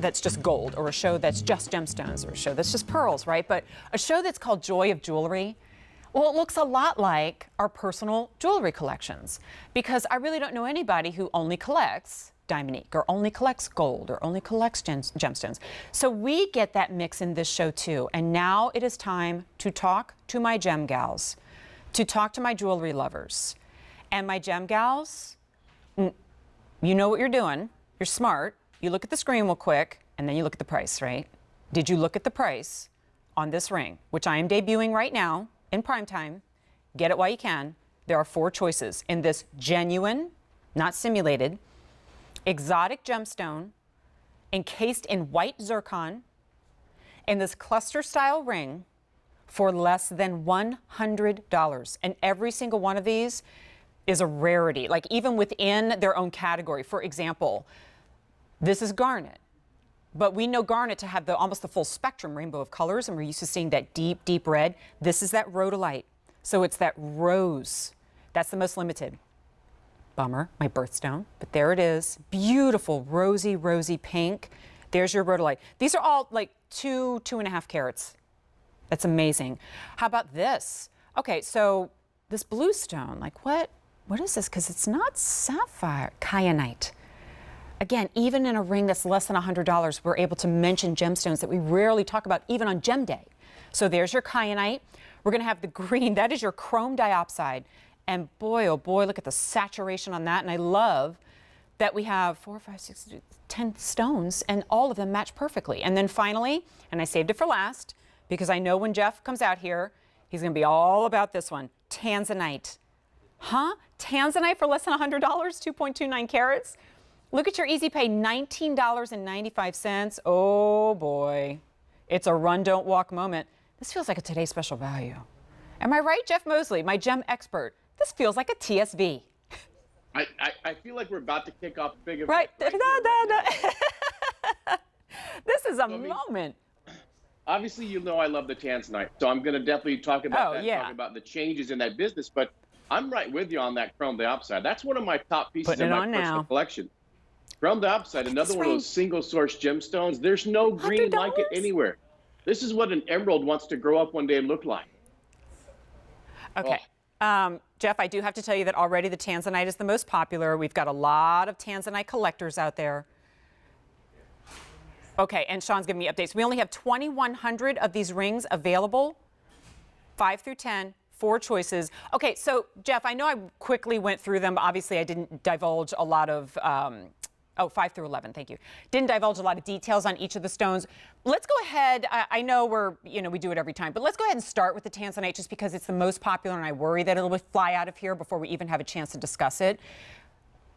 that's just gold, or a show that's just gemstones, or a show that's just pearls, right? But a show that's called Joy of Jewelry, well, it looks a lot like our personal jewelry collections, because I really don't know anybody who only collects diamond, or only collects gold, or only collects gemstones. So we get that mix in this show too. And now it is time to talk to my gem gals, to talk to my jewelry lovers. And my gem gals, you know what you're doing. You're smart. You look at the screen real quick, and then you look at the price, right? Did you look at the price on this ring, which I am debuting right now in prime time? Get it while you can. There are 4 choices in this genuine, not simulated, exotic gemstone, encased in white zircon, in this cluster style ring for less than $100. And every single one of these is a rarity, like even within their own category. For example, this is garnet, but we know garnet to have almost the full spectrum rainbow of colors, and we're used to seeing that deep, deep red. This is that rhodolite, so it's that rose. That's the most limited. Bummer, my birthstone, but there it is. Beautiful, rosy, rosy pink. There's your rhodolite. These are all like 2.5 carats. That's amazing. How about this? Okay, so this blue stone, like what is this? Because it's not sapphire, kyanite. Again, even in a ring that's less than $100, we're able to mention gemstones that we rarely talk about, even on Gem Day. So there's your kyanite. We're gonna have the green, that is your chrome diopside. And boy, oh boy, look at the saturation on that. And I love that we have 4, 5, 6, 10 stones, and all of them match perfectly. And then finally, and I saved it for last, because I know when Jeff comes out here, he's gonna be all about this one, Tanzanite. Huh? Tanzanite for less than $100, 2.29 carats? Look at your easy pay, $19.95. Oh boy, it's a run, don't walk moment. This feels like a Today Special value. Am I right, Jeff Mosley, my gem expert? This feels like a TSV. I feel like we're about to kick off big. Right. This is a moment. Obviously, you know I love the Tanzanite, so I'm going to definitely talk about that, yeah. talk about the changes in that business. But I'm right with you on that chrome diopside. That's one of my top pieces in my personal collection. Chrome diopside, another one of those single source gemstones. There's no green $100? like it anywhere. This is what an emerald wants to grow up one day and look like. Okay. Jeff, I do have to tell you that already the Tanzanite is the most popular. We've got a lot of Tanzanite collectors out there. Okay, and Sean's giving me updates. We only have 2,100 of these rings available, 5 through 10, 4 choices. Okay, so Jeff, I know I quickly went through them. Obviously, I didn't divulge a lot of, 5 through 11, thank you. Didn't divulge a lot of details on each of the stones. Let's go ahead, I know we do it every time, but let's go ahead and start with the Tanzanite just because it's the most popular and I worry that it'll fly out of here before we even have a chance to discuss it.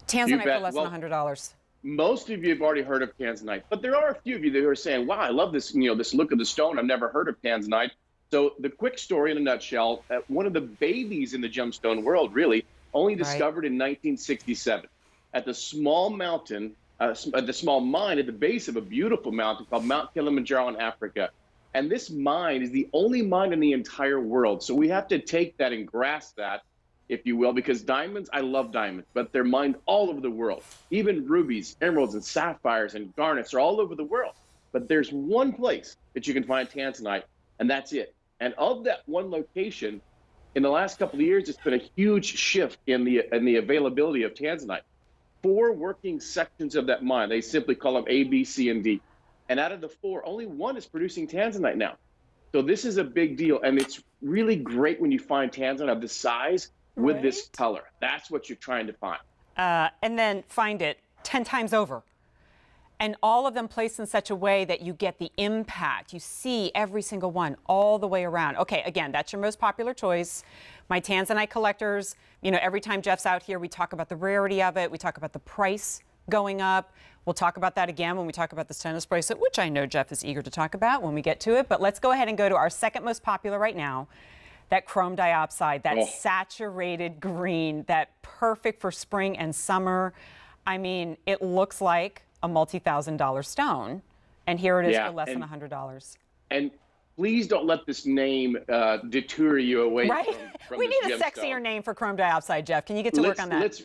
Tanzanite for less than $100. Most of you have already heard of Tanzanite, but there are a few of you that are saying, wow, I love this, this look of the stone. I've never heard of Tanzanite. So the quick story in a nutshell, one of the babies in the gemstone world, really, only discovered in 1967 at the small mountain, the small mine at the base of a beautiful mountain called Mount Kilimanjaro in Africa. And this mine is the only mine in the entire world. So we have to take that and grasp that, if you will, because diamonds, I love diamonds, but they're mined all over the world. Even rubies, emeralds, and sapphires and garnets are all over the world. But there's one place that you can find Tanzanite, and that's it. And of that one location, in the last couple of years, it's been a huge shift in the availability of Tanzanite. 4 working sections of that mine, they simply call them A, B, C, and D. And out of the 4, only 1 is producing Tanzanite now. So this is a big deal, and it's really great when you find Tanzanite of this size with this color. That's what you're trying to find. And then find it 10 times over. And all of them placed in such a way that you get the impact. You see every single one all the way around. Okay, again, that's your most popular choice. My Tanzanite collectors, every time Jeff's out here, we talk about the rarity of it. We talk about the price going up. We'll talk about that again when we talk about this tennis bracelet, which I know Jeff is eager to talk about when we get to it. But let's go ahead and go to our second most popular right now, that chrome diopside, that saturated green, that perfect for spring and summer. I mean, it looks like a multi-$1,000 stone, and here it is for less than $100. And please don't let this name deter you away from We this need a sexier name for chrome diopside, Jeff. Can you get to work on that?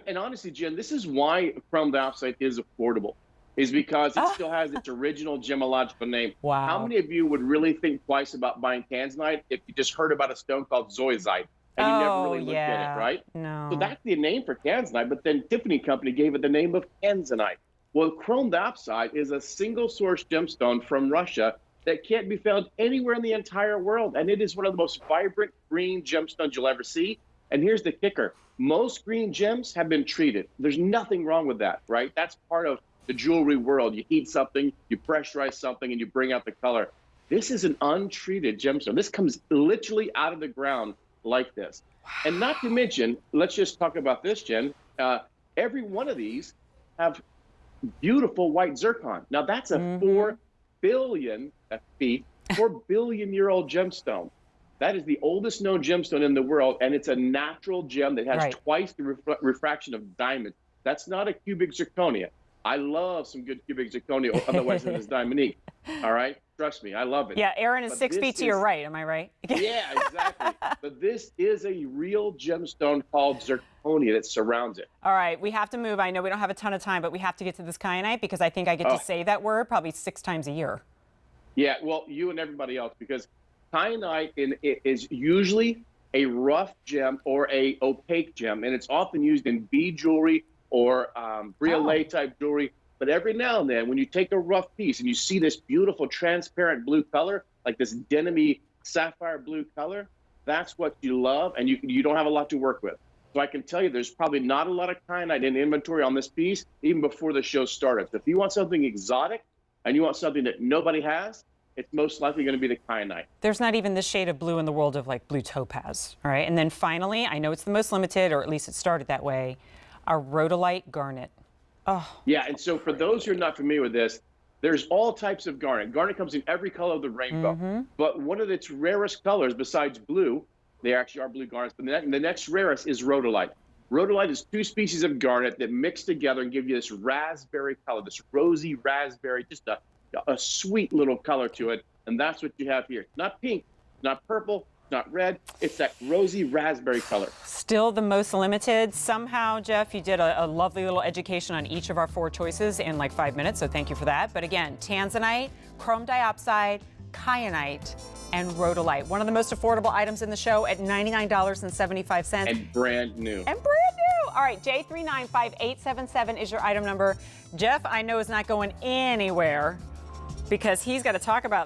And honestly, Jen, this is why chrome diopside is affordable. is because it still has its original gemological name. Wow. How many of you would really think twice about buying Tanzanite if you just heard about a stone called zoisite and you never really looked at it, right? No. So that's the name for Tanzanite, but then Tiffany Company gave it the name of Tanzanite. Well, chrome diopside is a single source gemstone from Russia that can't be found anywhere in the entire world. And it is one of the most vibrant green gemstones you'll ever see. And here's the kicker. Most green gems have been treated. There's nothing wrong with that, right? That's part of the jewelry world. You heat something, you pressurize something, and you bring out the color. This is an untreated gemstone. This comes literally out of the ground like this. Wow. And not to mention, let's just talk about this, Jen. Every one of these have beautiful white zircon. Now that's a 4 billion feet, 4 billion year old gemstone. That is the oldest known gemstone in the world, and it's a natural gem that has twice the refraction of diamond. That's not a cubic zirconia. I love some good cubic zirconia, otherwise known as diamondique. All right? Trust me, I love it. Yeah, Aaron is 6 feet to your right, am I right? Yeah, exactly. But this is a real gemstone called zirconia that surrounds it. All right, we have to move. I know we don't have a ton of time, but we have to get to this kyanite because I think I get to say that word probably 6 times a year. Yeah, well, you and everybody else, because kyanite is usually a rough gem or a opaque gem, and it's often used in bead jewelry or briolet type jewelry. But every now and then, when you take a rough piece and you see this beautiful transparent blue color, like this denim-y sapphire blue color, that's what you love, and you don't have a lot to work with. So I can tell you there's probably not a lot of kyanite in inventory on this piece, even before the show started. So if you want something exotic and you want something that nobody has, it's most likely going to be the kyanite. There's not even this shade of blue in the world of like blue topaz, all right? And then finally, I know it's the most limited, or at least it started that way, our rhodolite garnet. Oh. Yeah, and so for those who are not familiar with this, there's all types of garnet. Garnet comes in every color of the rainbow. But one of its rarest colors, besides blue, they actually are blue garnets, but the next rarest is rhodolite. Rhodolite is 2 species of garnet that mix together and give you this raspberry color, this rosy raspberry, just a sweet little color to it. And that's what you have here. Not pink, not purple, not red. It's that rosy raspberry color. Still the most limited. Somehow, Jeff, you did a lovely little education on each of our 4 choices in like 5 minutes, so thank you for that. But again, Tanzanite, chrome diopside, kyanite, and rhodolite. One of the most affordable items in the show at $99.75. And brand new. And brand new. All right, J3958877 is your item number. Jeff, I know, is not going anywhere because he's got to talk about